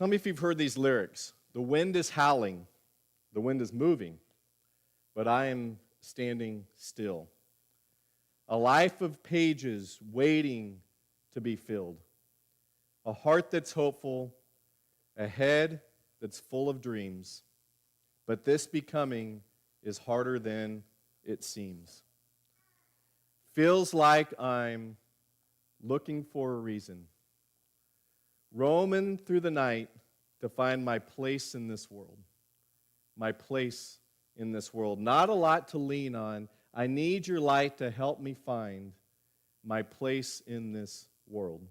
Tell me if you've heard these lyrics. The wind is howling, the wind is moving, but I am standing still. A life of pages waiting to be filled. A heart that's hopeful, a head that's full of dreams. But this becoming is harder than it seems. Feels like I'm looking for a reason. Roaming through the night to find my place in this world. My place in this world. Not a lot to lean on. I need your light to help me find my place in this world.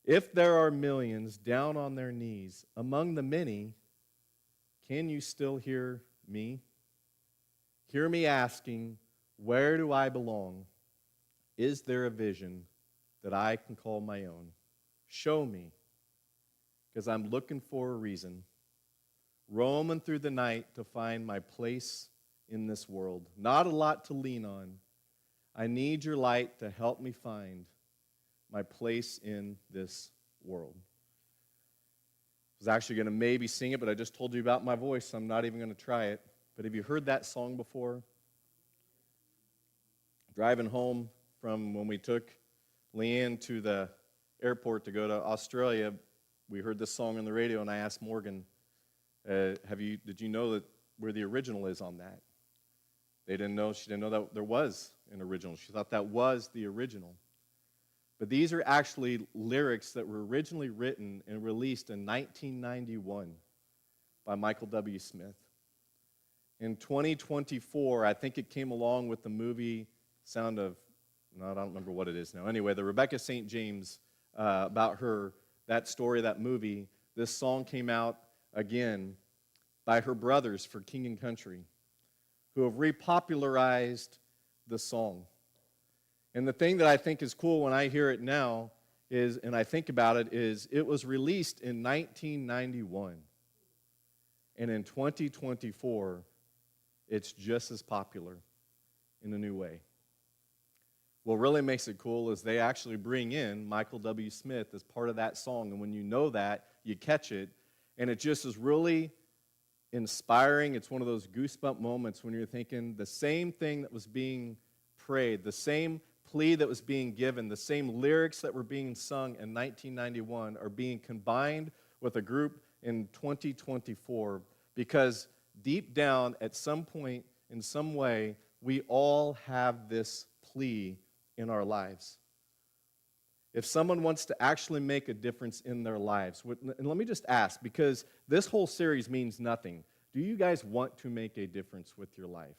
If there are millions down on their knees, among the many, can you still hear me? Hear me asking, where do I belong? Is there a vision that I can call my own? Show me, because I'm looking for a reason. Roaming through the night to find my place in this world. Not a lot to lean on. I need your light to help me find my place in this world. I was actually going to maybe sing it, but I just told you about my voice, so I'm not even going to try it. But have you heard that song before? Driving home from when we took Leanne to the airport to go to Australia, we heard this song on the radio, and I asked Morgan, did you know that where the original is on that? They didn't know. She didn't know that there was an original. She thought that was the original. But these are actually lyrics that were originally written and released in 1991 by Michael W. Smith. In 2024, I think it came along with the movie Sound of, no, I don't remember what it is now. Anyway, the Rebecca St. James, about her, that story, that movie, this song came out again by her brothers for King and Country, who have repopularized the song. And the thing that I think is cool when I hear it now is, and I think about it, is it was released in 1991. And in 2024, it's just as popular in a new way. What really makes it cool is they actually bring in Michael W. Smith as part of that song. And when you know that, you catch it. And it just is really inspiring. It's one of those goosebump moments when you're thinking the same thing that was being prayed, the same plea that was being given, the same lyrics that were being sung in 1991 are being combined with a group in 2024, because deep down, at some point, in some way, we all have this plea in our lives. If someone wants to actually make a difference in their lives, and let me just ask, because this whole series means nothing, do you guys want to make a difference with your life?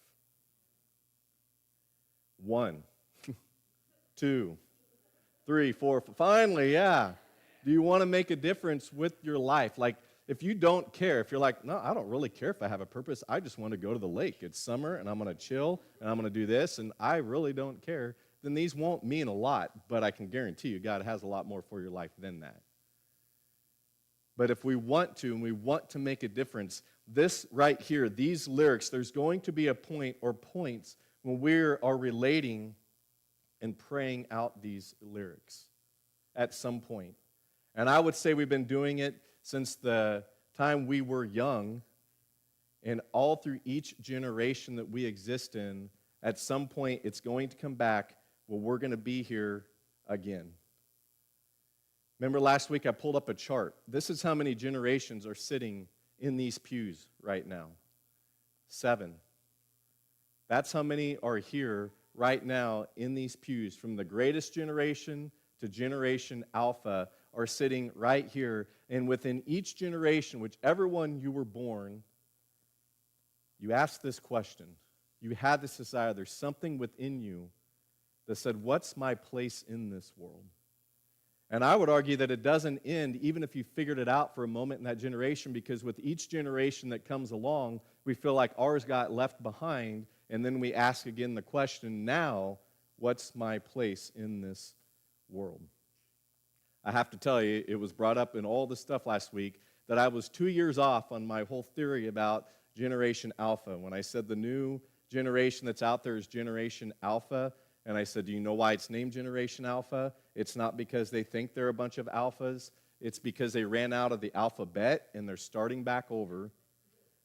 1, 2, 3, 4, finally, yeah. Do you want to make a difference with your life? Like, if you don't care, if you're like, no, I don't really care if I have a purpose, I just want to go to the lake. It's summer, and I'm going to chill, and I'm going to do this, and I really don't care, then these won't mean a lot, but I can guarantee you God has a lot more for your life than that. But if we want to, and we want to make a difference, this right here, these lyrics, there's going to be a point or points when we are relating and praying out these lyrics at some point. And I would say we've been doing it since the time we were young, and all through each generation that we exist in, at some point it's going to come back. Well, we're going to be here again. Remember last week I pulled up a chart. This is how many generations are sitting in these pews right now. 7. That's how many are here right now in these pews. From the greatest generation to Generation Alpha are sitting right here. And within each generation, whichever one you were born, you asked this question. You had this desire. There's something within you that said, what's my place in this world? And I would argue that it doesn't end even if you figured it out for a moment in that generation, because with each generation that comes along, we feel like ours got left behind, and then we ask again the question, now, what's my place in this world? I have to tell you, it was brought up in all the stuff last week that I was 2 years off on my whole theory about Generation Alpha. When I said the new generation that's out there is Generation Alpha, and I said, do you know why it's named Generation Alpha? It's not because they think they're a bunch of alphas. it's because they ran out of the alphabet and they're starting back over.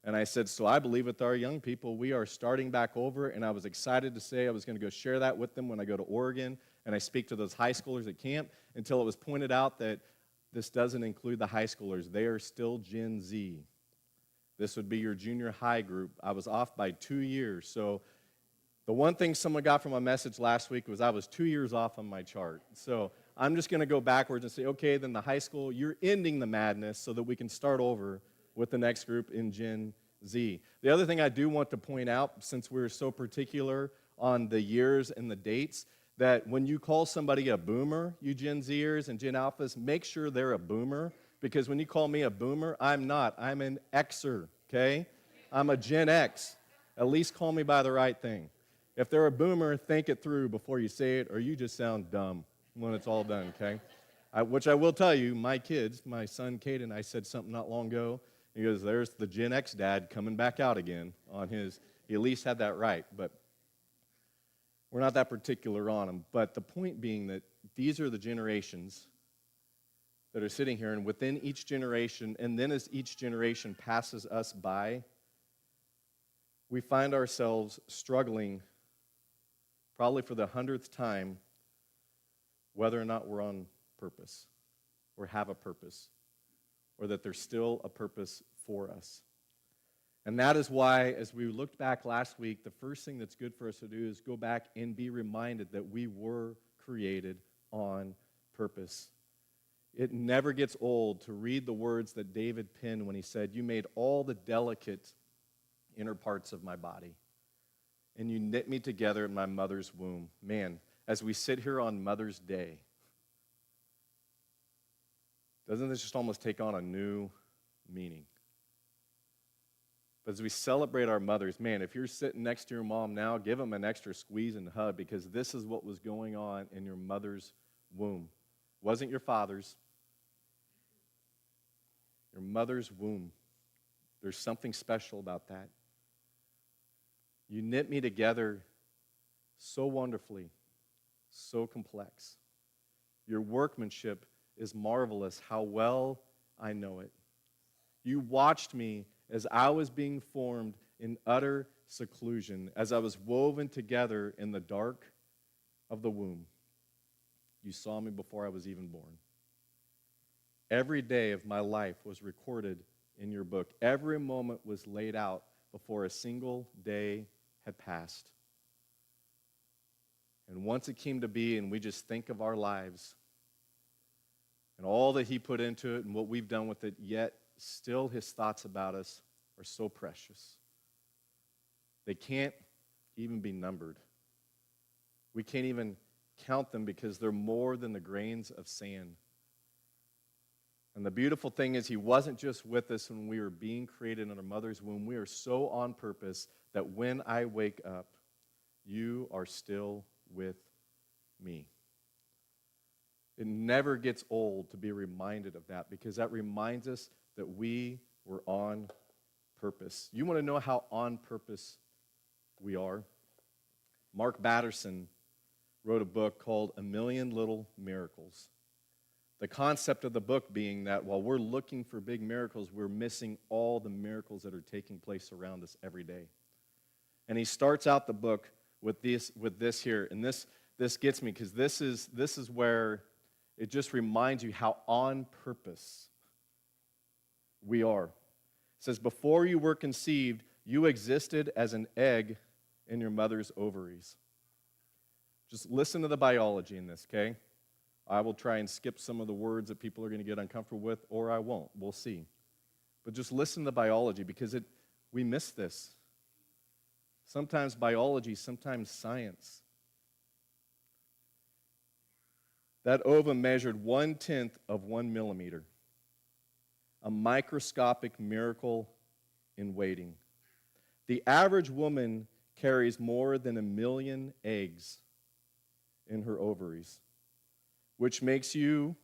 And I said, so I believe with our young people, we are starting back over, and I was excited to say I was going to go share that with them when I go to Oregon, and I speak to those high schoolers at camp, until it was pointed out that this doesn't include the high schoolers. They are still Gen Z. This would be your junior high group. I was off by 2 years. So the one thing someone got from my message last week was I was 2 years off on my chart. So I'm just going to go backwards and say, okay, then the high school, you're ending the madness so that we can start over with the next group in Gen Z. The other thing I do want to point out, since we're so particular on the years and the dates, that when you call somebody a boomer, you Gen Zers and Gen Alphas, make sure they're a boomer, because when you call me a boomer, I'm not. I'm an Xer, okay? I'm a Gen X. At least call me by the right thing. If they're a boomer, think it through before you say it, or you just sound dumb when it's all done, okay? Which I will tell you, my kids, my son Caden, I said something not long ago. He goes, there's the Gen X dad coming back out again on his. He at least had that right, but we're not that particular on them. But the point being that these are the generations that are sitting here, and within each generation, and then as each generation passes us by, we find ourselves struggling, probably for the 100th time, whether or not we're on purpose or have a purpose, or that there's still a purpose for us. And that is why, as we looked back last week, the first thing that's good for us to do is go back and be reminded that we were created on purpose. It never gets old to read the words that David penned when he said, you made all the delicate inner parts of my body, and you knit me together in my mother's womb. Man, as we sit here on Mother's Day, doesn't this just almost take on a new meaning? But as we celebrate our mothers, man, if you're sitting next to your mom now, give them an extra squeeze and hug, because this is what was going on in your mother's womb. It wasn't your father's. Your mother's womb. There's something special about that. You knit me together so wonderfully, so complex. Your workmanship is marvelous, how well I know it. You watched me as I was being formed in utter seclusion, as I was woven together in the dark of the womb. You saw me before I was even born. Every day of my life was recorded in your book. Every moment was laid out before a single day had passed. And once it came to be, and we just think of our lives and all that he put into it and what we've done with it, yet still his thoughts about us are so precious. They can't even be numbered. We can't even count them because they're more than the grains of sand. And the beautiful thing is, he wasn't just with us when we were being created in our mother's womb. We are so on purpose that when I wake up, you are still with me. It never gets old to be reminded of that, because that reminds us that we were on purpose. You want to know how on purpose we are? Mark Batterson wrote a book called A Million Little Miracles. The concept of the book being that while we're looking for big miracles, we're missing all the miracles that are taking place around us every day. And he starts out the book with this here, and this gets me, because this is where it just reminds you how on purpose we are. It says, before you were conceived, you existed as an egg in your mother's ovaries. Just listen to the biology in this, okay? I will try and skip some of the words that people are going to get uncomfortable with, or I won't. We'll see. But just listen to the biology, because we miss this. Sometimes biology, sometimes science. That ovum measured 1/10 of 1 millimeter. A microscopic miracle in waiting. The average woman carries more than 1 million eggs in her ovaries, which makes you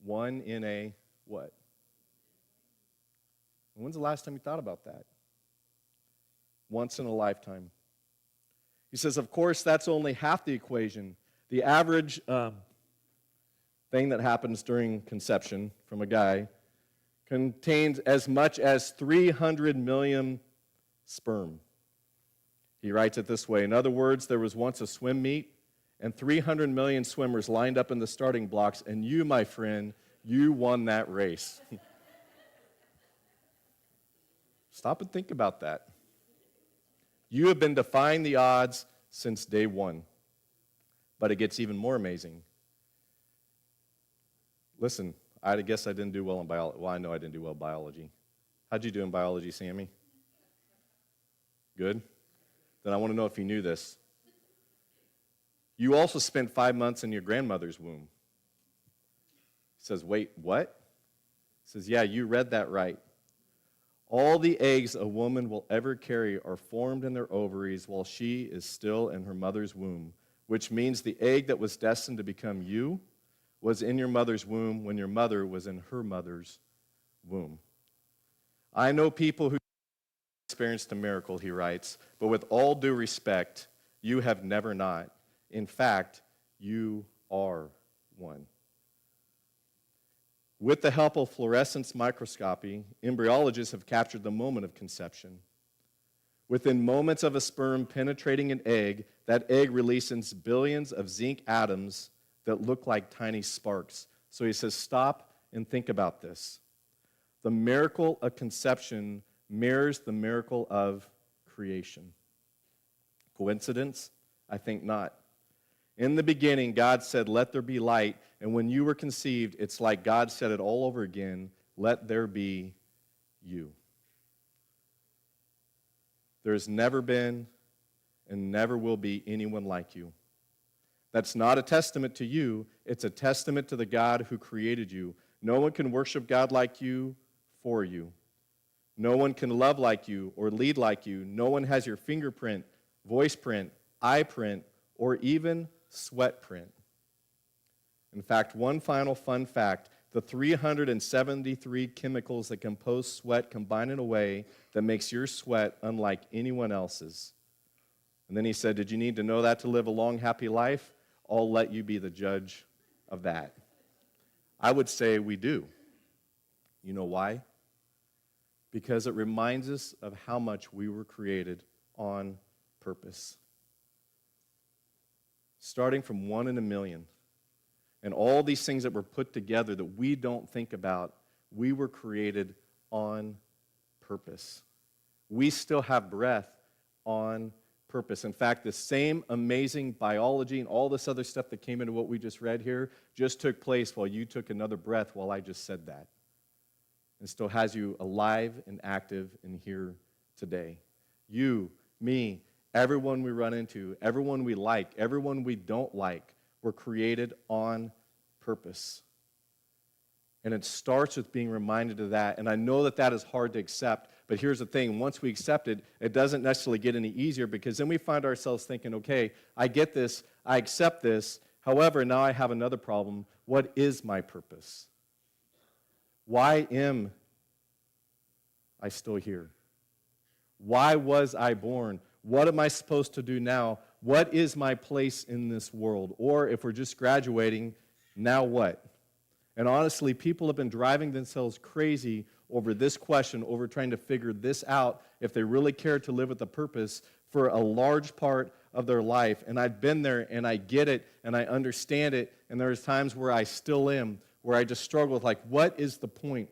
one in a what? When's the last time you thought about that? Once in a lifetime. He says, of course, that's only half the equation. The average thing that happens during conception from a guy contains as much as 300 million sperm. He writes it this way. In other words, there was once a swim meet, and 300 million swimmers lined up in the starting blocks, and you, my friend, you won that race. Stop and think about that. You have been defying the odds since day one. But it gets even more amazing. Listen, I guess I didn't do well in biology. Well, I know I didn't do well in biology. How'd you do in biology, Sammy? Good? Then I want to know if you knew this. You also spent 5 months in your grandmother's womb. He says, wait, what? He says, yeah, you read that right. All the eggs a woman will ever carry are formed in their ovaries while she is still in her mother's womb, which means the egg that was destined to become you was in your mother's womb when your mother was in her mother's womb. I know people who experienced a miracle, he writes, but with all due respect, you have never not. In fact, you are one. With the help of fluorescence microscopy, embryologists have captured the moment of conception. Within moments of a sperm penetrating an egg, that egg releases billions of zinc atoms that look like tiny sparks. So he says, stop and think about this. The miracle of conception mirrors the miracle of creation. Coincidence? I think not. In the beginning, God said, let there be light, and when you were conceived, it's like God said it all over again, let there be you. There's never been and never will be anyone like you. That's not a testament to you, it's a testament to the God who created you. No one can worship God like you for you. No one can love like you or lead like you. No one has your fingerprint, voice print, eye print, or even sweat print. In fact, one final fun fact, the 373 chemicals that compose sweat combine in a way that makes your sweat unlike anyone else's. And then he said, did you need to know that to live a long, happy life? I'll let you be the judge of that. I would say we do. You know why? Because it reminds us of how much we were created on purpose. Starting from 1 in a million. And all these things that were put together that we don't think about, we were created on purpose. We still have breath on purpose. In fact, the same amazing biology and all this other stuff that came into what we just read here just took place while you took another breath while I just said that. And still has you alive and active and here today. You, me, everyone we run into, everyone we like, everyone we don't like, were created on purpose. And it starts with being reminded of that. And I know that that is hard to accept, but here's the thing. Once we accept it, it doesn't necessarily get any easier because then we find ourselves thinking, okay, I get this, I accept this. However, now I have another problem. What is my purpose? Why am I still here? Why was I born? What am I supposed to do now? What is my place in this world? Or if we're just graduating, now what? And honestly, people have been driving themselves crazy over this question, over trying to figure this out if they really care to live with a purpose for a large part of their life. And I've been there, and I get it, and I understand it, and there's times where I still am, where I just struggle with, like, what is the point?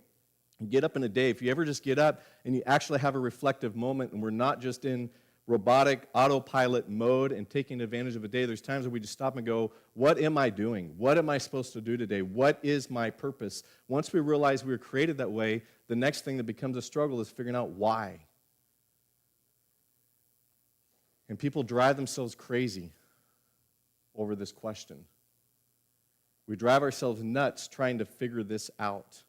You get up in a day, if you ever just get up and you actually have a reflective moment, and we're not just in robotic autopilot mode and taking advantage of a day, there's times where we just stop and go, what am I doing? What am I supposed to do today? What is my purpose? Once we realize we were created that way, the next thing that becomes a struggle is figuring out why. And people drive themselves crazy over this question. We drive ourselves nuts trying to figure this out.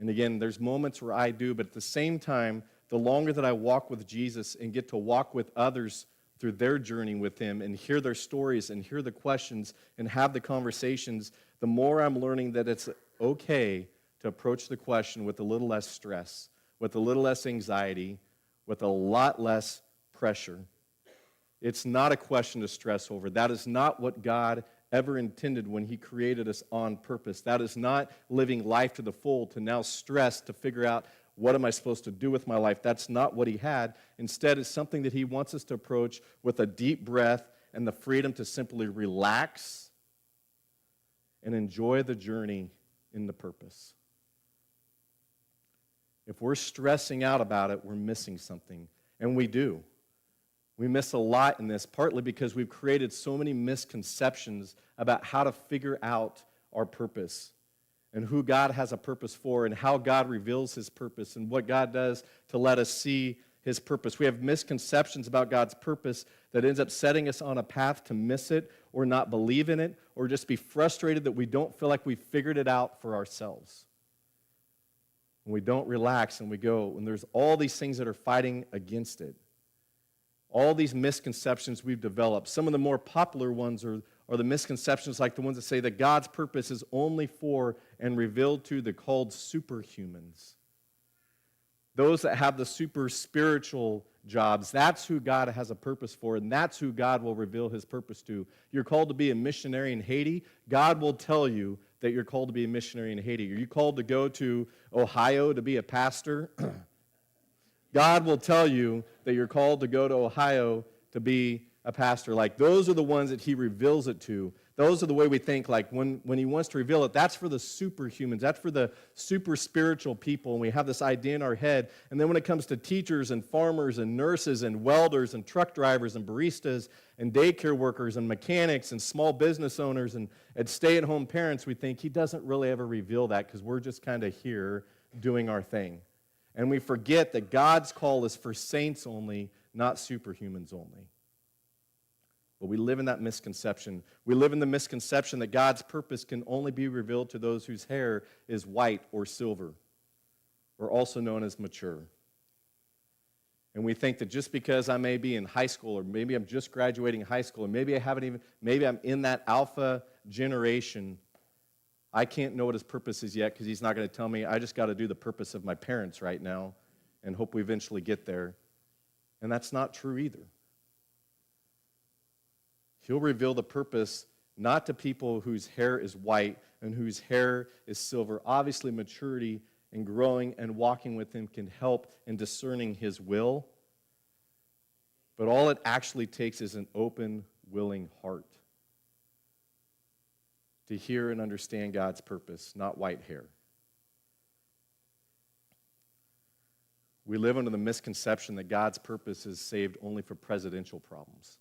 And again, there's moments where I do, but at the same time, the longer that I walk with Jesus and get to walk with others through their journey with Him and hear their stories and hear the questions and have the conversations, the more I'm learning that it's okay to approach the question with a little less stress, with a little less anxiety, with a lot less pressure. It's not a question to stress over. That is not what God ever intended when he created us on purpose. That is not living life to the full to now stress to figure out what am I supposed to do with my life. That's not what he had. Instead, it's something that he wants us to approach with a deep breath and the freedom to simply relax and enjoy the journey in the purpose. If we're stressing out about it, we're missing something. And we do. We miss a lot in this, partly because we've created so many misconceptions about how to figure out our purpose and who God has a purpose for and how God reveals his purpose and what God does to let us see his purpose. We have misconceptions about God's purpose that ends up setting us on a path to miss it or not believe in it or just be frustrated that we don't feel like we've figured it out for ourselves. When we don't relax and we go, and there's all these things that are fighting against it. All these misconceptions we've developed. Some of the more popular ones are the misconceptions like the ones that say that God's purpose is only for and revealed to the called superhumans. Those that have the super spiritual jobs, that's who God has a purpose for, and that's who God will reveal his purpose to. You're called to be a missionary in Haiti. God will tell you that you're called to be a missionary in Haiti. Are you called to go to Ohio to be a pastor? God will tell you that you're called to go to Ohio to be a pastor. Like, those are the ones that he reveals it to. Those are the way we think, like, when he wants to reveal it, that's for the superhumans. That's for the super spiritual people, and we have this idea in our head. And then when it comes to teachers and farmers and nurses and welders and truck drivers and baristas and daycare workers and mechanics and small business owners and stay-at-home parents, we think he doesn't really ever reveal that because we're just kind of here doing our thing. And we forget that God's call is for saints only, not superhumans only. But we live in that misconception. We live in the misconception that God's purpose can only be revealed to those whose hair is white or silver, or also known as mature. And we think that just because I may be in high school, or maybe I'm just graduating high school, or maybe I'm in that alpha generation, I can't know what his purpose is yet because he's not going to tell me. I just got to do the purpose of my parents right now and hope we eventually get there. And that's not true either. He'll reveal the purpose not to people whose hair is white and whose hair is silver. Obviously, maturity and growing and walking with him can help in discerning his will. But all it actually takes is an open, willing heart to hear and understand God's purpose, not white hair. We live under the misconception that God's purpose is saved only for presidential problems.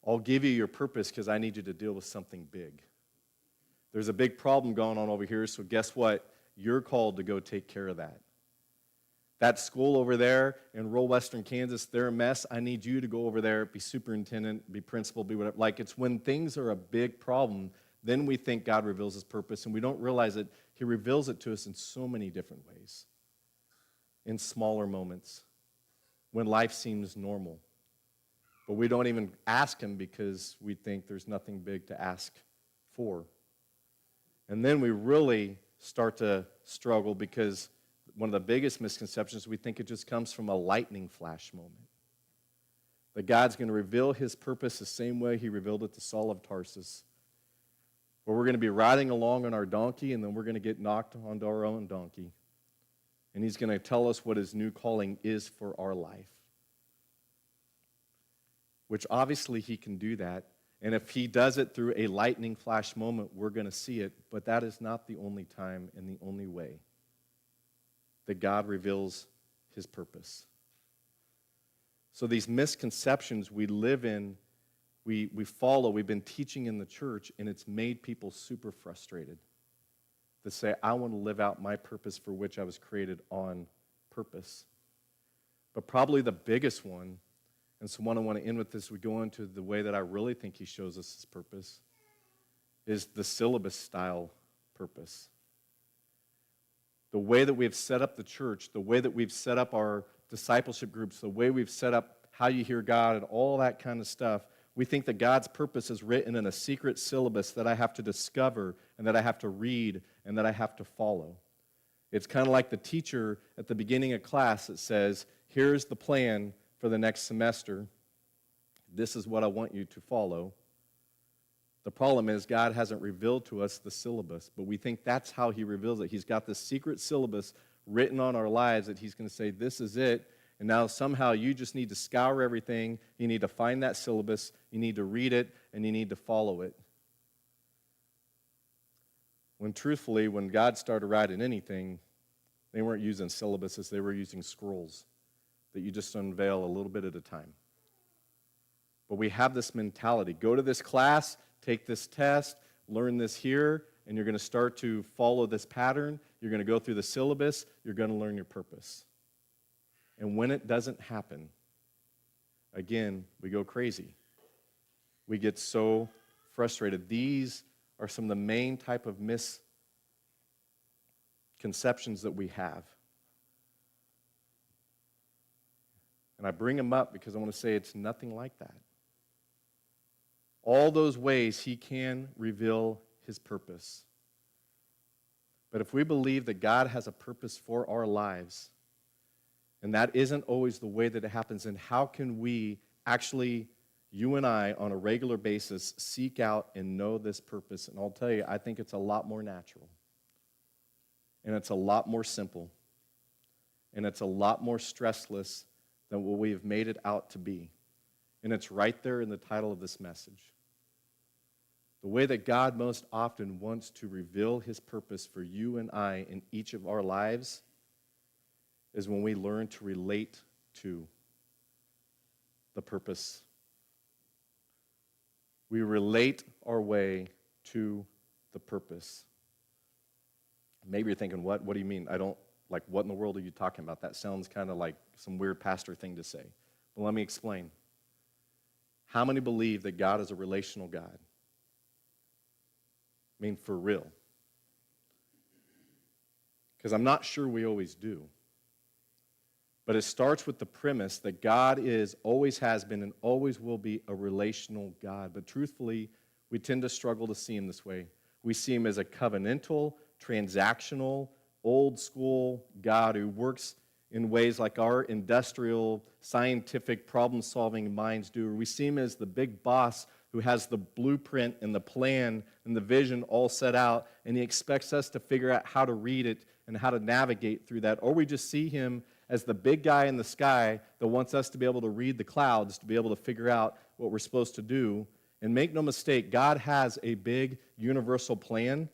I'll give you your purpose because I need you to deal with something big. There's a big problem going on over here, so guess what? You're called to go take care of that. That school over there in rural western Kansas, they're a mess. I need you to go over there, be superintendent, be principal, be whatever. Like, it's when things are a big problem, then we think God reveals his purpose, and we don't realize that he reveals it to us in so many different ways. In smaller moments, when life seems normal. But we don't even ask him because we think there's nothing big to ask for. And then we really start to struggle because one of the biggest misconceptions, we think it just comes from a lightning flash moment. That God's going to reveal his purpose the same way he revealed it to Saul of Tarsus. Where we're going to be riding along on our donkey and then we're going to get knocked onto our own donkey. And he's going to tell us what his new calling is for our life. Which obviously he can do that. And if he does it through a lightning flash moment, we're going to see it. But that is not the only time and the only way that God reveals his purpose. So these misconceptions we live in, we follow, we've been teaching in the church, and it's made people super frustrated. To say, I want to live out my purpose for which I was created on purpose. But probably the biggest one, and so one I want to end with this, we go into the way that I really think he shows us his purpose, is the syllabus style purpose. The way that we've set up the church, the way that we've set up our discipleship groups, the way we've set up how you hear God and all that kind of stuff, we think that God's purpose is written in a secret syllabus that I have to discover and that I have to read and that I have to follow. It's kind of like the teacher at the beginning of class that says, here's the plan for the next semester. This is what I want you to follow. The problem is God hasn't revealed to us the syllabus, but we think that's how he reveals it. He's got this secret syllabus written on our lives that he's going to say, this is it, and now somehow you just need to scour everything. You need to find that syllabus, you need to read it, and you need to follow it. When truthfully, when God started writing anything, they weren't using syllabuses, they were using scrolls that you just unveil a little bit at a time. But we have this mentality. Go to this class, take this test, learn this here, and you're going to start to follow this pattern. You're going to go through the syllabus. You're going to learn your purpose. And when it doesn't happen, again, we go crazy. We get so frustrated. These are some of the main type of misconceptions that we have. And I bring them up because I want to say it's nothing like that. All those ways he can reveal his purpose. But if we believe that God has a purpose for our lives, and that isn't always the way that it happens, then how can we actually, you and I, on a regular basis, seek out and know this purpose? And I'll tell you, I think it's a lot more natural. And it's a lot more simple. And it's a lot more stressless than what we have made it out to be. And it's right there in the title of this message. The way that God most often wants to reveal his purpose for you and I in each of our lives is when we learn to relate to the purpose. We relate our way to the purpose. Maybe you're thinking, what do you mean? What in the world are you talking about? That sounds kind of like some weird pastor thing to say. Well, let me explain. How many believe that God is a relational God? I mean, for real. Because I'm not sure we always do. But it starts with the premise that God always has been, and always will be a relational God. But truthfully, we tend to struggle to see him this way. We see him as a covenantal, transactional, old school God who works in ways like our industrial, scientific, problem-solving minds do. We see him as the big boss who has the blueprint and the plan and the vision all set out, and he expects us to figure out how to read it and how to navigate through that. Or we just see him as the big guy in the sky that wants us to be able to read the clouds, to be able to figure out what we're supposed to do. And make no mistake, God has a big universal plan.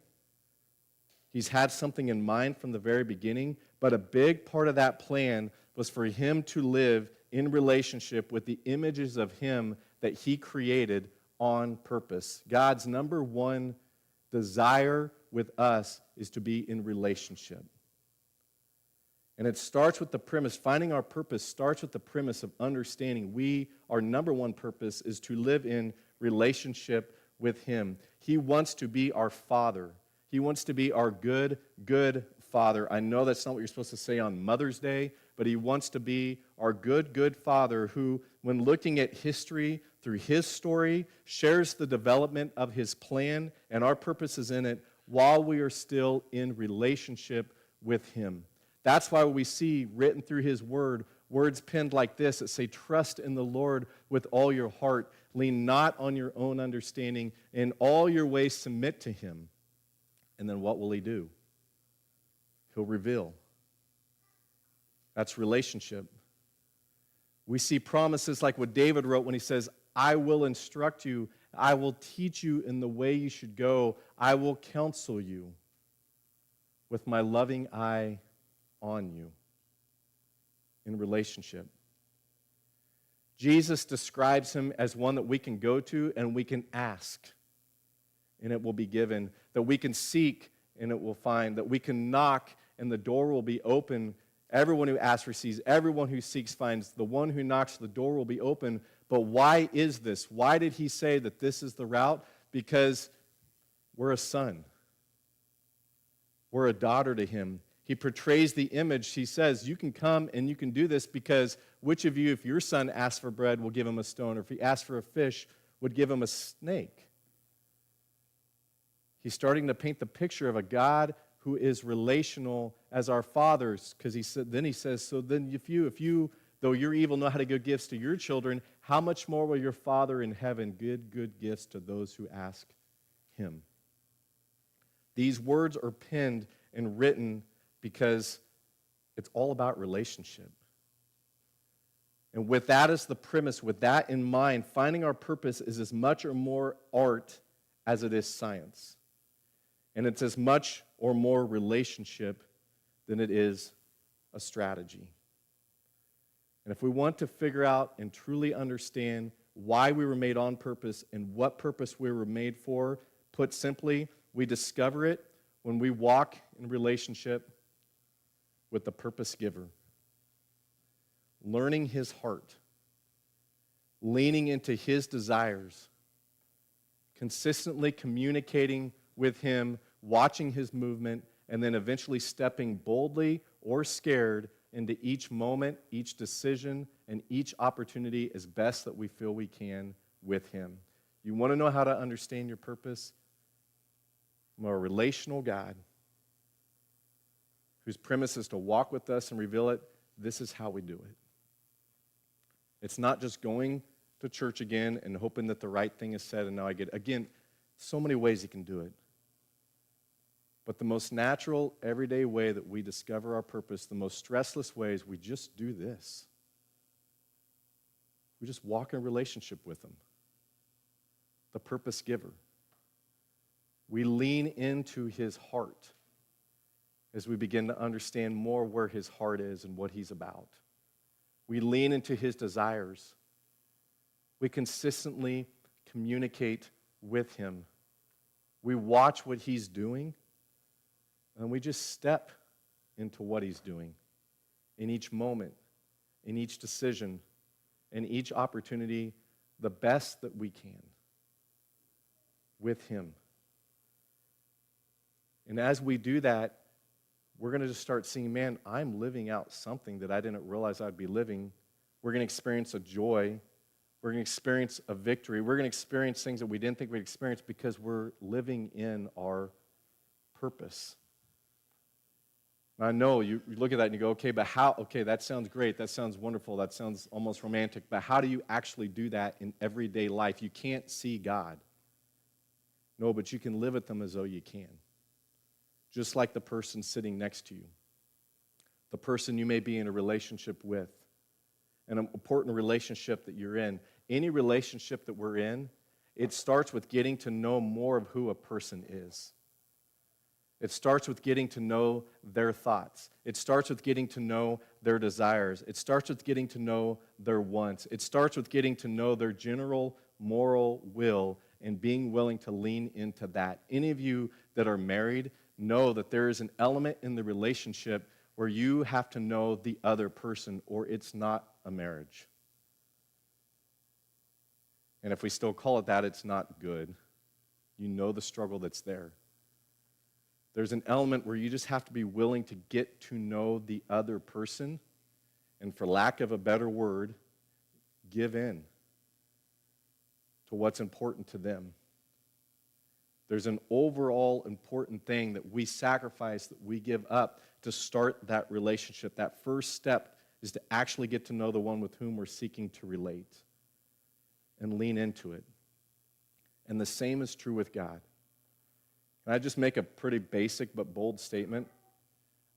He's had something in mind from the very beginning, but a big part of that plan was for him to live in relationship with the images of him that he created on purpose. God's number one desire with us is to be in relationship. And it starts with the premise, finding our purpose starts with the premise of understanding our number one purpose is to live in relationship with him. He wants to be our Father. He wants to be our good, good Father. I know that's not what you're supposed to say on Mother's Day, but he wants to be our good, good Father who, when looking at history through his story, shares the development of his plan and our purposes in it while we are still in relationship with him. That's why we see written through his word, words penned like this that say, trust in the Lord with all your heart, lean not on your own understanding, in all your ways submit to him. And then what will he do? He'll reveal. That's relationship. We see promises like what David wrote when he says, I will instruct you, I will teach you in the way you should go, I will counsel you with my loving eye on you in relationship. Jesus describes him as one that we can go to and we can ask, and it will be given, that we can seek and it will find, that we can knock and the door will be open. Everyone who asks receives, everyone who seeks finds, the one who knocks, the door will be open. But why is this? Why did he say that this is the route? Because we're a son. We're a daughter to him. He portrays the image. He says, you can come and you can do this because which of you, if your son asks for bread, will give him a stone, or if he asks for a fish, would give him a snake? He's starting to paint the picture of a God who is relational as our fathers, because he says, so then if you, though you're evil, know how to give gifts to your children, how much more will your Father in heaven give good gifts to those who ask him. These words are penned and written because it's all about relationship. And with that as the premise, with that in mind, finding our purpose is as much or more art as it is science. And it's as much or more relationship than it is a strategy. And if we want to figure out and truly understand why we were made on purpose and what purpose we were made for, put simply, we discover it when we walk in relationship with the purpose giver. Learning his heart, leaning into his desires, consistently communicating with him, watching his movement, and then eventually stepping boldly or scared into each moment, each decision, and each opportunity as best that we feel we can with him. You want to know how to understand your purpose? I'm a relational God whose premise is to walk with us and reveal it. This is how we do it. It's not just going to church again and hoping that the right thing is said and now I get it. Again, so many ways you can do it. But the most natural, everyday way that we discover our purpose, the most stressless way is we just do this. We just walk in a relationship with him, the purpose giver. We lean into his heart as we begin to understand more where his heart is and what he's about. We lean into his desires. We consistently communicate with him. We watch what he's doing, and we just step into what he's doing in each moment, in each decision, in each opportunity, the best that we can with him. And as we do that, we're going to just start seeing, man, I'm living out something that I didn't realize I'd be living. We're going to experience a joy. We're going to experience a victory. We're going to experience things that we didn't think we'd experience because we're living in our purpose. I know you look at that and you go, okay, but how? Okay, that sounds great. That sounds wonderful. That sounds almost romantic. But how do you actually do that in everyday life? You can't see God. No, but you can live with them as though you can. Just like the person sitting next to you, the person you may be in a relationship with, an important relationship that you're in. Any relationship that we're in, it starts with getting to know more of who a person is. It starts with getting to know their thoughts. It starts with getting to know their desires. It starts with getting to know their wants. It starts with getting to know their general moral will and being willing to lean into that. Any of you that are married know that there is an element in the relationship where you have to know the other person or it's not a marriage. And if we still call it that, it's not good. You know the struggle that's there. There's an element where you just have to be willing to get to know the other person, and for lack of a better word, give in to what's important to them. There's an overall important thing that we sacrifice, that we give up to start that relationship. That first step is to actually get to know the one with whom we're seeking to relate and lean into it. And the same is true with God. Can I just make a pretty basic but bold statement?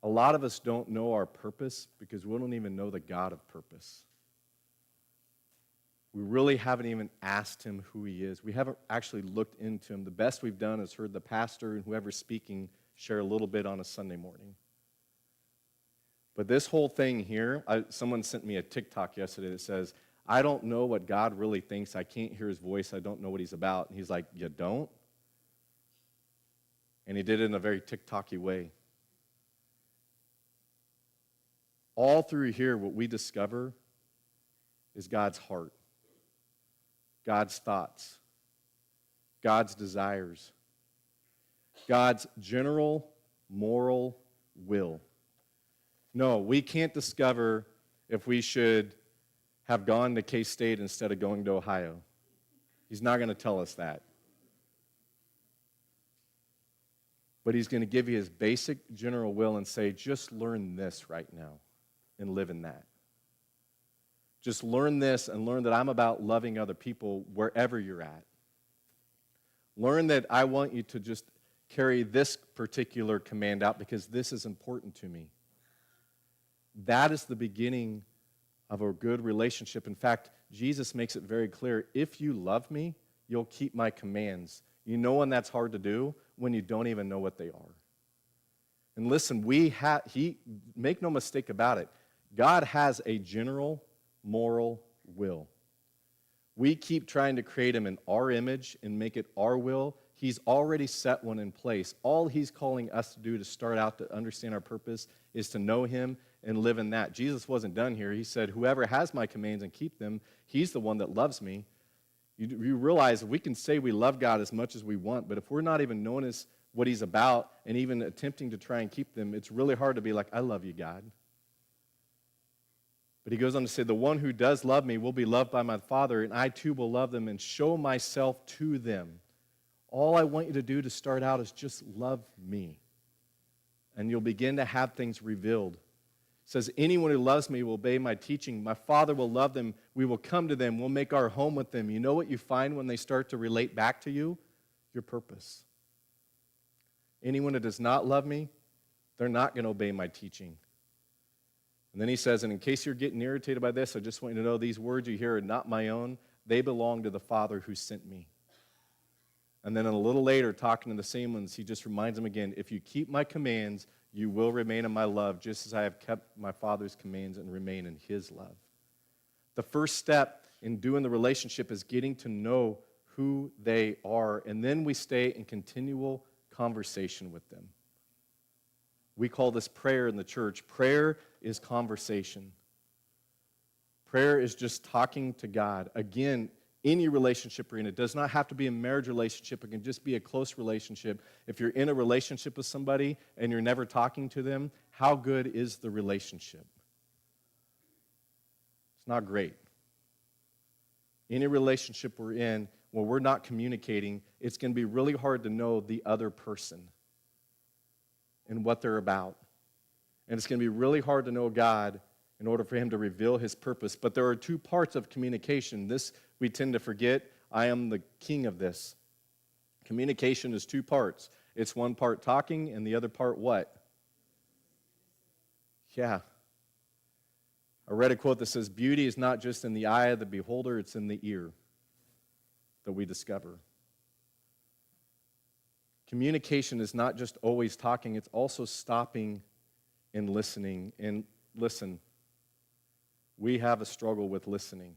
A lot of us don't know our purpose because we don't even know the God of purpose. We really haven't even asked him who he is. We haven't actually looked into him. The best we've done is heard the pastor and whoever's speaking share a little bit on a Sunday morning. But this whole thing here, someone sent me a TikTok yesterday that says, I don't know what God really thinks. I can't hear his voice. I don't know what he's about. And he's like, you don't? And he did it in a very TikTok-y way. All through here, what we discover is God's heart, God's thoughts, God's desires, God's general moral will. No, we can't discover if we should have gone to K-State instead of going to Ohio. He's not going to tell us that. But he's going to give you his basic general will and say, just learn this right now and live in that. Just learn this and learn that I'm about loving other people wherever you're at. Learn that I want you to just carry this particular command out because this is important to me. That is the beginning of a good relationship. In fact, Jesus makes it very clear, if you love me, you'll keep my commands. You know when that's hard to do? When you don't even know what they are. And listen, make no mistake about it, God has a general moral will. We keep trying to create him in our image and make it our will. He's already set one in place. All he's calling us to do to start out to understand our purpose is to know him and live in that. Jesus wasn't done here. He said, whoever has my commands and keep them, he's the one that loves me. You realize we can say we love God as much as we want, but if we're not even knowing what he's about and even attempting to try and keep them, it's really hard to be like, I love you, God. But he goes on to say, the one who does love me will be loved by my Father, and I too will love them and show myself to them. All I want you to do to start out is just love me. And you'll begin to have things revealed. It says, anyone who loves me will obey my teaching. My Father will love them. We will come to them. We'll make our home with them. You know what you find when they start to relate back to you? Your purpose. Anyone who does not love me, they're not going to obey my teaching. And then he says, and in case you're getting irritated by this, I just want you to know these words you hear are not my own. They belong to the Father who sent me. And then a little later, talking to the same ones, he just reminds them again, if you keep my commands, you will remain in my love, just as I have kept my Father's commands and remain in his love. The first step in doing the relationship is getting to know who they are, and then we stay in continual conversation with them. We call this prayer in the church. Prayer is conversation. Prayer is just talking to God. Again, any relationship you're in, it does not have to be a marriage relationship. It can just be a close relationship. If you're in a relationship with somebody and you're never talking to them, how good is the relationship? It's not great. Any relationship we're in, when we're not communicating, it's going to be really hard to know the other person and what they're about. And it's going to be really hard to know God in order for him to reveal his purpose. But there are two parts of communication. This we tend to forget. I am the king of this. Communication is two parts. It's one part talking and the other part what? Yeah. I read a quote that says, beauty is not just in the eye of the beholder, it's in the ear that we discover. Communication is not just always talking, it's also stopping and listening. And listen, we have a struggle with listening.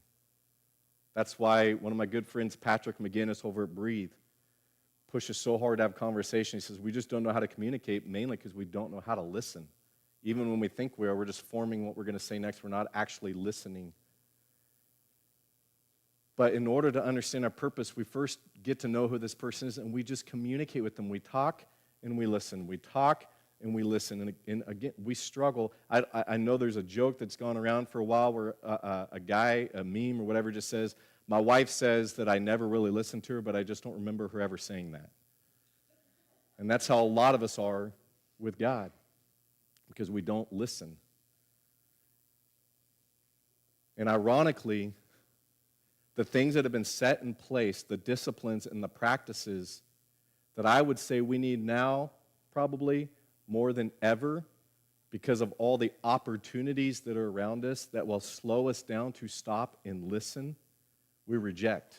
That's why one of my good friends, Patrick McGinnis over at Breathe, pushes so hard to have conversation. He says, we just don't know how to communicate, mainly because we don't know how to listen. Even when we think we are, we're just forming what we're going to say next. We're not actually listening. But in order to understand our purpose, we first get to know who this person is, and we just communicate with them. We talk and we listen. We talk and we listen. And again, we struggle. I know there's a joke that's gone around for a while where a guy, a meme or whatever, just says, my wife says that I never really listened to her, but I just don't remember her ever saying that. And that's how a lot of us are with God, because we don't listen. And ironically, the things that have been set in place, the disciplines and the practices that I would say we need now, probably more than ever, because of all the opportunities that are around us that will slow us down to stop and listen, we reject.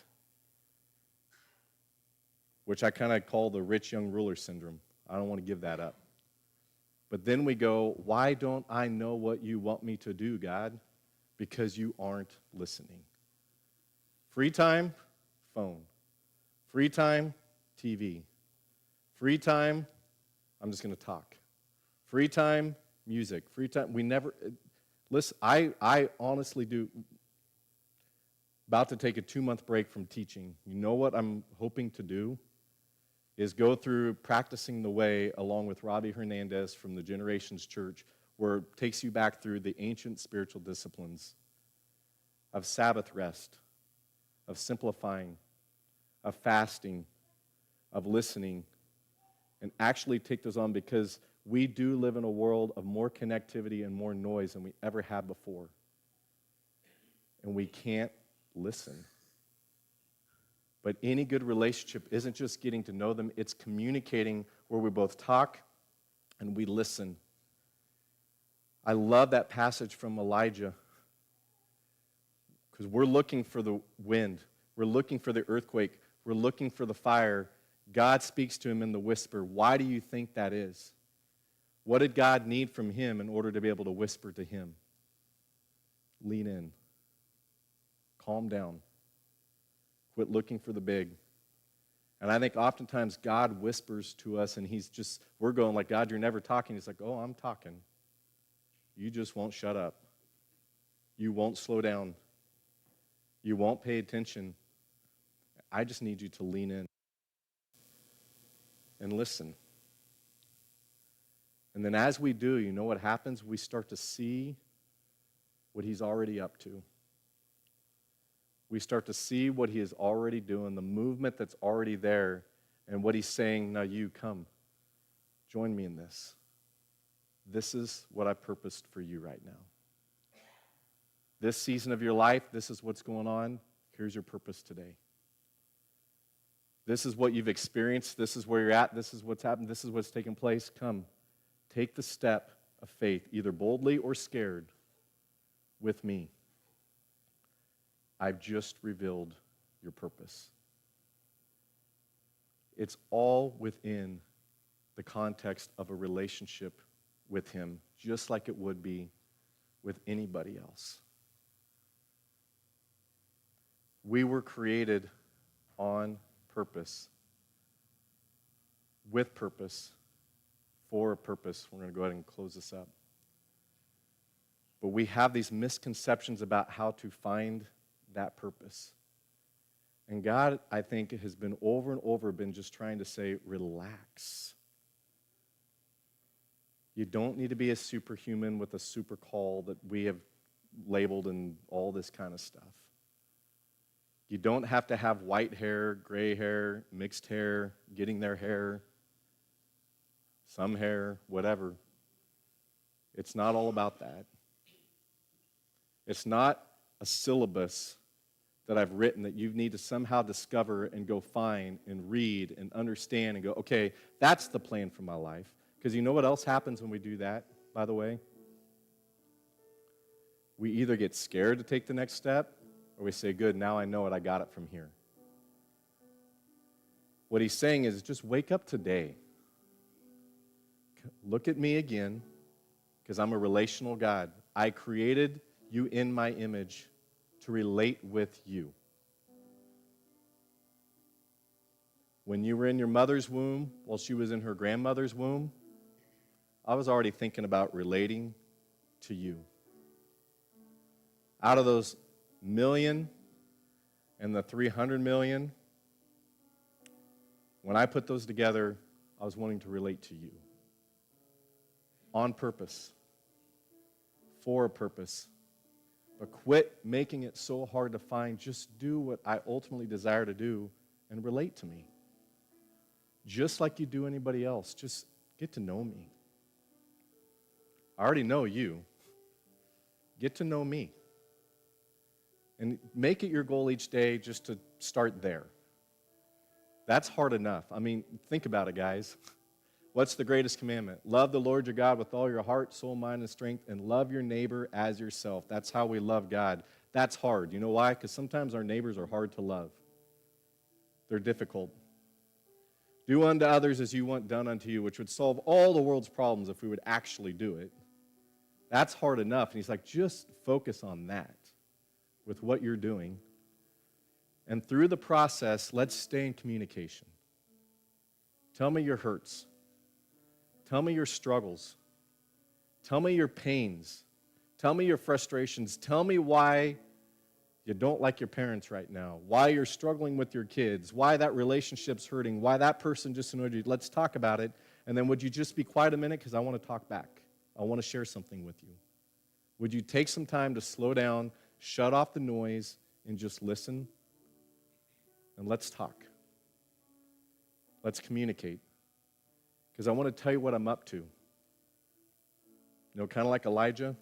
Which I kind of call the rich young ruler syndrome. I don't want to give that up. But then we go, why don't I know what you want me to do, God? Because you aren't listening. Free time, phone. Free time, TV. Free time, I'm just going to talk. Free time, music. Free time, we never, listen, I honestly do, about to take a 2-month break from teaching. You know what I'm hoping to do? Is go through practicing the way along with Robbie Hernandez from the Generations Church, where it takes you back through the ancient spiritual disciplines of Sabbath rest, of simplifying, of fasting, of listening, and actually take those on, because we do live in a world of more connectivity and more noise than we ever had before. And we can't listen. But any good relationship isn't just getting to know them, it's communicating where we both talk and we listen. I love that passage from Elijah because we're looking for the wind. We're looking for the earthquake. We're looking for the fire. God speaks to him in the whisper. Why do you think that is? What did God need from him in order to be able to whisper to him? Lean in. Calm down. Quit looking for the big. And I think oftentimes God whispers to us and we're going like, God, you're never talking. He's like, oh, I'm talking. You just won't shut up. You won't slow down. You won't pay attention. I just need you to lean in and listen. And then as we do, you know what happens? We start to see what he's already up to. We start to see what he is already doing, the movement that's already there, and what he's saying, now you come. Join me in this. This is what I purposed for you right now. This season of your life, this is what's going on. Here's your purpose today. This is what you've experienced. This is where you're at. This is what's happened. This is what's taken place. Come, take the step of faith, either boldly or scared, with me. I've just revealed your purpose. It's all within the context of a relationship with him, just like it would be with anybody else. We were created on purpose, with purpose, for a purpose. We're going to go ahead and close this up. But we have these misconceptions about how to find that purpose. And God, I think, has been over and over been just trying to say, relax. You don't need to be a superhuman with a super call that we have labeled and all this kind of stuff. You don't have to have white hair, gray hair, mixed hair, getting their hair, some hair, whatever. It's not all about that. It's not a syllabus that I've written that you need to somehow discover and go find and read and understand and go, okay, that's the plan for my life. Because you know what else happens when we do that, by the way? We either get scared to take the next step, or we say, good, now I know it, I got it from here. What he's saying is just wake up today. Look at me again, because I'm a relational God. I created you in my image to relate with you. When you were in your mother's womb, while she was in her grandmother's womb, I was already thinking about relating to you. Out of those million and the 300 million, when I put those together, I was wanting to relate to you. On purpose. For a purpose. But quit making it so hard to find. Just do what I ultimately desire to do and relate to me. Just like you do anybody else. Just get to know me. I already know you. Get to know me. And make it your goal each day just to start there. That's hard enough. I mean, think about it, guys. What's the greatest commandment? Love the Lord your God with all your heart, soul, mind, and strength, and love your neighbor as yourself. That's how we love God. That's hard. You know why? Because sometimes our neighbors are hard to love. They're difficult. Do unto others as you want done unto you, which would solve all the world's problems if we would actually do it. That's hard enough. And he's like, just focus on that with what you're doing. And through the process, let's stay in communication. Tell me your hurts. Tell me your struggles. Tell me your pains. Tell me your frustrations. Tell me why you don't like your parents right now, why you're struggling with your kids, why that relationship's hurting, why that person just annoyed you. Let's talk about it. And then would you just be quiet a minute because I want to talk back. I want to share something with you. Would you take some time to slow down, shut off the noise, and just listen? And let's talk. Let's communicate. Because I want to tell you what I'm up to. You know, kind of like Elijah.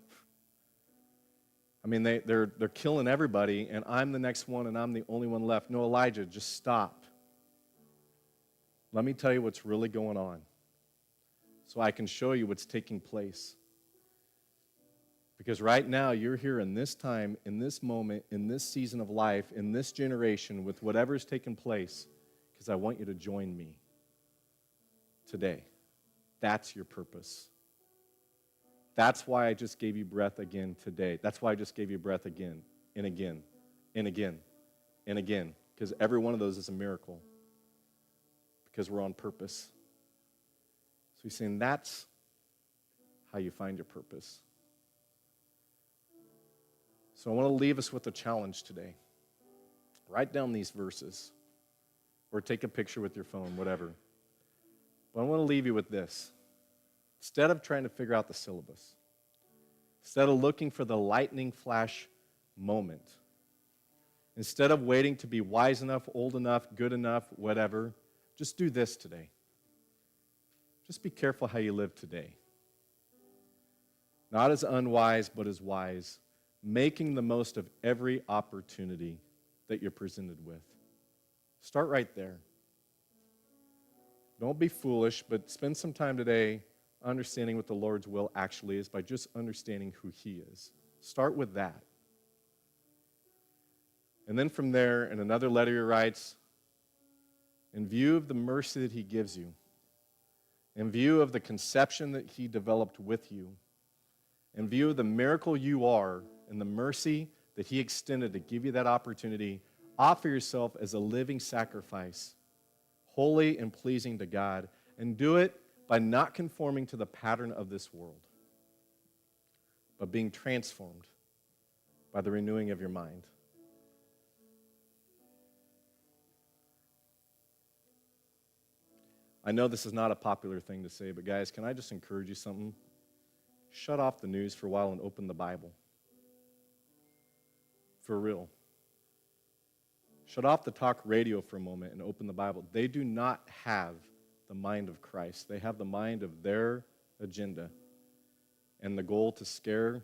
they're killing everybody, and I'm the next one, and I'm the only one left. No, Elijah, just stop. Let me tell you what's really going on so I can show you what's taking place. Because right now, you're here in this time, in this moment, in this season of life, in this generation, with whatever's taken place, because I want you to join me today. That's your purpose. That's why I just gave you breath again today. That's why I just gave you breath again and again and again and again, because every one of those is a miracle, because we're on purpose. So he's saying that's how you find your purpose. So I want to leave us with a challenge today. Write down these verses, or take a picture with your phone, whatever. But I want to leave you with this. Instead of trying to figure out the syllabus, instead of looking for the lightning flash moment, instead of waiting to be wise enough, old enough, good enough, whatever, just do this today. Just be careful how you live today. Not as unwise, but as wise, making the most of every opportunity that you're presented with. Start right there. Don't be foolish, but spend some time today understanding what the Lord's will actually is by just understanding who He is. Start with that. And then from there, in another letter he writes, in view of the mercy that He gives you, in view of the conception that He developed with you, in view of the miracle you are and the mercy that He extended to give you that opportunity, offer yourself as a living sacrifice, holy and pleasing to God, and do it by not conforming to the pattern of this world, but being transformed by the renewing of your mind. I know this is not a popular thing to say, but guys, can I just encourage you something? Shut off the news for a while and open the Bible. For real. Shut off the talk radio for a moment and open the Bible. They do not have the mind of Christ. They have the mind of their agenda and the goal to scare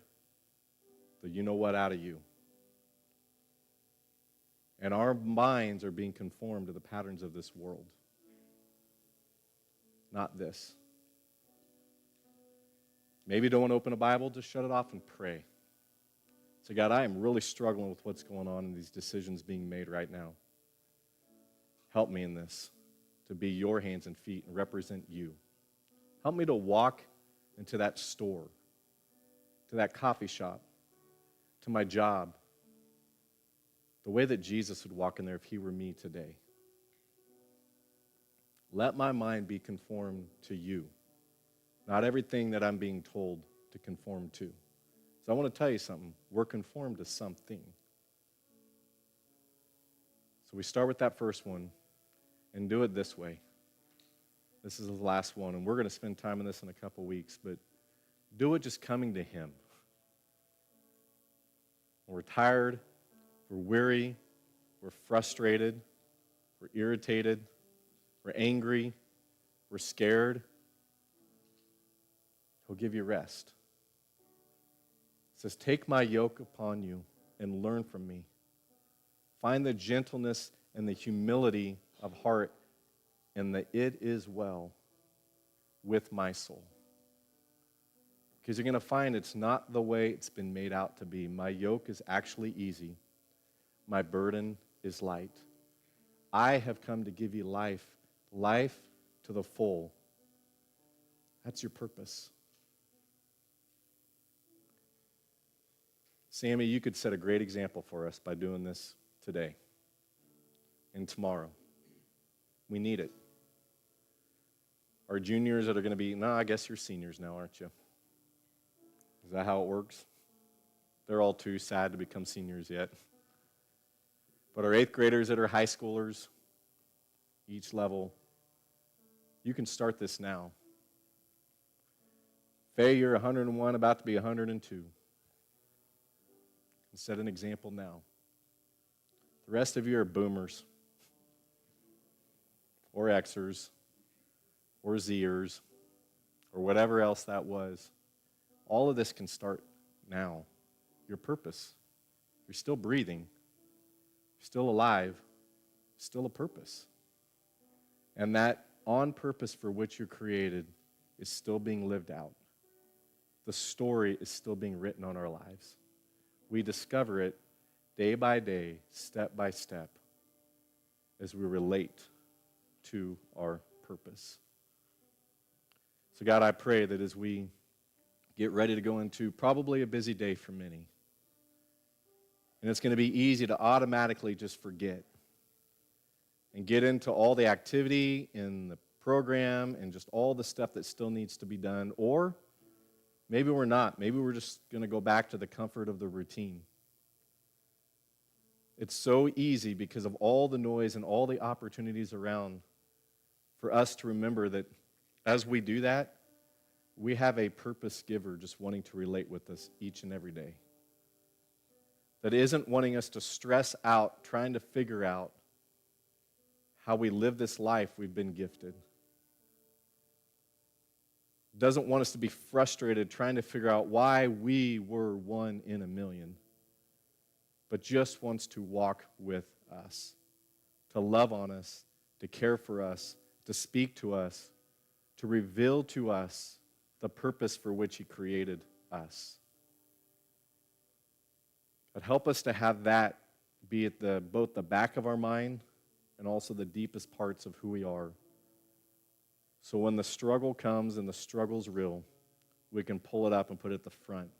the you-know-what out of you. And our minds are being conformed to the patterns of this world. Not this. Maybe you don't want to open a Bible, just shut it off and pray. Say, God, I am really struggling with what's going on in these decisions being made right now. Help me in this, to be your hands and feet and represent you. Help me to walk into that store, to that coffee shop, to my job, the way that Jesus would walk in there if He were me today. Let my mind be conformed to you, not everything that I'm being told to conform to. So I want to tell you something. We're conformed to something. So we start with that first one and do it this way. This is the last one, and we're going to spend time on this in a couple weeks, but do it just coming to Him. When we're tired, we're weary, we're frustrated, we're irritated, we're angry, we're scared, He'll give you rest. It says, take my yoke upon you and learn from me. Find the gentleness and the humility of heart, and the it is well with my soul. Because you're going to find it's not the way it's been made out to be. My yoke is actually easy. My burden is light. I have come to give you life, life to the full. That's your purpose. Sammy, you could set a great example for us by doing this today and tomorrow. We need it. Our juniors that are going to be, no, I guess you're seniors now, aren't you? Is that how it works? They're all too sad to become seniors yet. But our 8th graders that are high schoolers, each level, you can start this now. Faye, you're 101, about to be 102. Set an example now. The rest of you are boomers, or Xers, or Zers, or whatever else that was. All of this can start now. your purpose. You're still breathing. You're still alive. Still a purpose. And that on purpose for which you're created is still being lived out. The story is still being written on our lives. We discover it day by day, step by step, as we relate to our purpose. So God, I pray that as we get ready to go into probably a busy day for many, and it's going to be easy to automatically just forget and get into all the activity in the program and just all the stuff that still needs to be done, or maybe we're not. Maybe we're just going to go back to the comfort of the routine. It's so easy because of all the noise and all the opportunities around for us to remember that as we do that, we have a purpose giver just wanting to relate with us each and every day. That isn't wanting us to stress out, trying to figure out how we live this life we've been gifted. Doesn't want us to be frustrated trying to figure out why we were one in a million, but just wants to walk with us, to love on us, to care for us, to speak to us, to reveal to us the purpose for which He created us. But help us to have that be at both the back of our mind and also the deepest parts of who we are. So when the struggle comes and the struggle's real, we can pull it up and put it at the front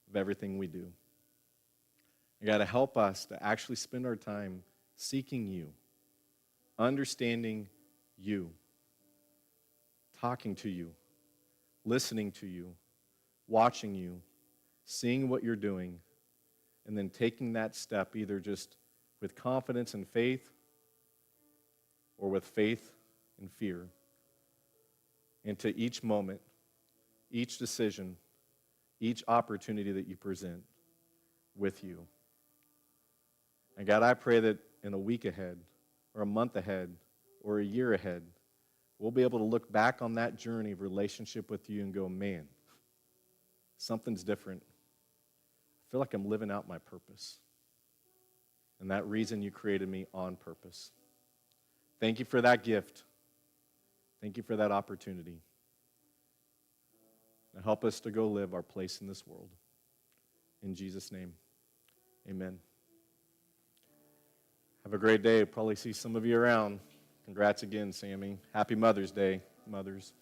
of everything we do. You got to help us to actually spend our time seeking You, understanding You, talking to You, listening to You, watching You, seeing what You're doing, and then taking that step either just with confidence and faith or with faith and fear into each moment, each decision, each opportunity that You present with You. And God, I pray that in a week ahead, or a month ahead, or a year ahead, we'll be able to look back on that journey of relationship with You and go, man, something's different. I feel like I'm living out my purpose. And that reason You created me on purpose. Thank You for that gift. Thank You for that opportunity. Now help us to go live our place in this world. In Jesus' name, amen. Have a great day. Probably see some of you around. Congrats again, Sammy. Happy Mother's Day, mothers.